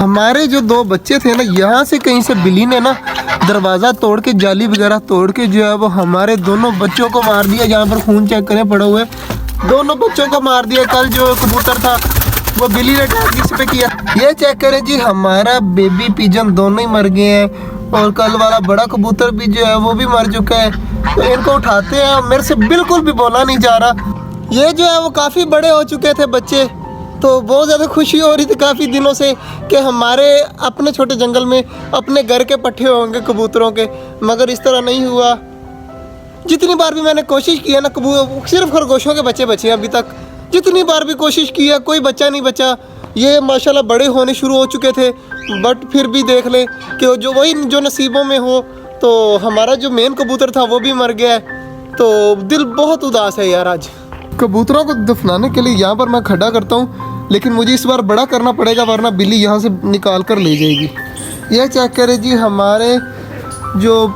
हमारे जो दो बच्चे थे ना, यहाँ से कहीं से बिल्ली ने ना दरवाज़ा तोड़ के, जाली वगैरह तोड़ के जो है वो हमारे दोनों बच्चों को मार दिया। यहाँ पर खून चेक करें पड़े हुए, दोनों बच्चों को मार दिया। कल जो कबूतर था वो बिल्ली ने अटैक किस पे किया, ये चेक करें जी। हमारा बेबी पिजन दोनों ही मर गए हैं और कल वाला बड़ा कबूतर भी जो है वो भी मर चुका है। तो इनको उठाते हैं, मेरे से बिल्कुल भी बोला नहीं जा रहा। ये जो है वो काफ़ी बड़े हो चुके थे बच्चे, तो बहुत ज़्यादा खुशी हो रही थी काफ़ी दिनों से कि हमारे अपने छोटे जंगल में अपने घर के पट्टे होंगे कबूतरों के, मगर इस तरह नहीं हुआ। जितनी बार भी मैंने कोशिश की है ना, सिर्फ खरगोशों के बच्चे बचे हैं अभी तक। जितनी बार भी कोशिश की है कोई बच्चा नहीं बचा। ये माशाल्लाह बड़े होने शुरू हो चुके थे, बट फिर भी देख लें कि जो वही जो नसीबों में हो। तो हमारा जो मेन कबूतर था वो भी मर गया है, तो दिल बहुत उदास है यार। आज कबूतरों को दफनाने के लिए यहाँ पर मैं खड़ा करता हूँ, लेकिन मुझे इस बार बड़ा करना पड़ेगा वरना बिल्ली यहाँ से निकाल कर ले जाएगी। यह चेक करें जी, हमारे जो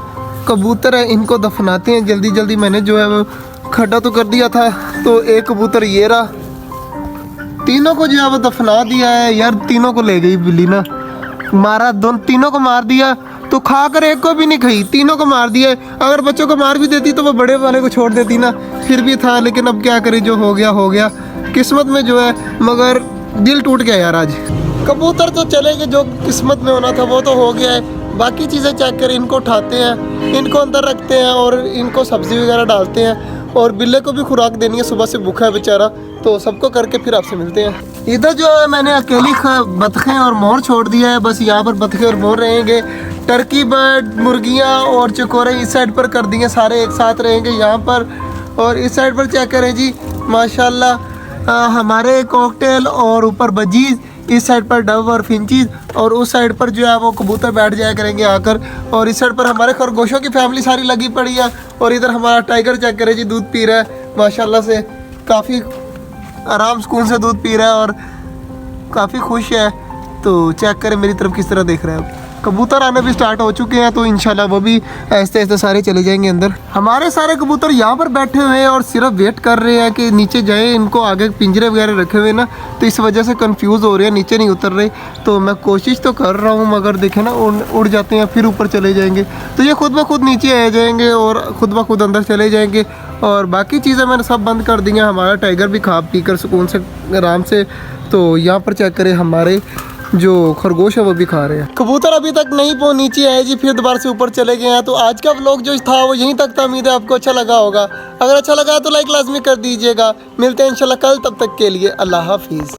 कबूतर है इनको दफनाते हैं जल्दी जल्दी। मैंने जो है वो खड़ा तो कर दिया था, तो एक कबूतर ये रहा, तीनों को जो है वो दफना दिया है यार। तीनों को ले गई बिल्ली ना, मारा, तीनों को मार दिया। तो खा कर एक को भी नहीं खाई, तीनों को मार दिया। अगर बच्चों को मार भी देती तो वो बड़े वाले को छोड़ देती ना, फिर भी था। लेकिन अब क्या करें, जो हो गया हो गया, किस्मत में जो है। मगर दिल टूट गया यार आज। कबूतर तो चले गए, जो किस्मत में होना था वो तो हो गया है। बाकी चीज़ें चेक करें, इनको उठाते हैं, इनको अंदर रखते हैं और इनको सब्ज़ी वगैरह डालते हैं। और बिल्ले को भी खुराक देनी है, सुबह से भूखा है बेचारा। तो सबको करके फिर आपसे मिलते हैं। इधर जो है मैंने अकेली बतखें और मोर छोड़ दिया है, बस यहाँ पर बतखें और मोर रहेंगे। टर्की बर्ड, मुर्गियाँ और चकोरे इस साइड पर कर दिए, सारे एक साथ रहेंगे यहाँ पर। और इस साइड पर चेक करें जी, माशाल्लाह हमारे कॉकटेल और ऊपर बजीज, इस साइड पर डव और फिंचीज, और उस साइड पर जो है वो कबूतर बैठ जाया करेंगे आकर। और इस साइड पर हमारे खरगोशों की फैमिली सारी लगी पड़ी है। और इधर हमारा टाइगर चेक करें जी, दूध पी रहा है माशाल्लाह से, काफ़ी आराम सुकून से दूध पी रहा है और काफ़ी खुश है। तो चेक करें मेरी तरफ किस तरह देख रहे हैं। कबूतर आने भी स्टार्ट हो चुके हैं, तो इंशाल्लाह वो भी ऐसे ऐसे सारे चले जाएंगे अंदर। हमारे सारे कबूतर यहाँ पर बैठे हुए हैं और सिर्फ वेट कर रहे हैं कि नीचे जाए। इनको आगे पिंजरे वगैरह रखे हुए ना, तो इस वजह से कंफ्यूज हो रहे हैं, नीचे नहीं उतर रहे। तो मैं कोशिश तो कर रहा हूँ, मगर देखें ना उड़ जाते हैं, फिर ऊपर चले जाएंगे। तो ये खुद ब खुद नीचे आ जाएंगे और खुद ब खुद अंदर चले जाएंगे। और बाकी चीज़ें मैंने सब बंद कर दी हैं। हमारा टाइगर भी खा पी कर सुकून से आराम से। तो यहाँ पर चेक करें, हमारे जो खरगोश है वो भी खा रहे हैं। कबूतर अभी तक नहीं नीचे आए जी, फिर दोबारा से ऊपर चले गए हैं। तो आज का व्लॉग जो था वो यहीं तक था। उम्मीद है आपको अच्छा लगा होगा। अगर अच्छा लगा तो लाइक लाजमी कर दीजिएगा। मिलते हैं इंशाल्लाह कल, तब तक के लिए अल्लाह हाफिज़।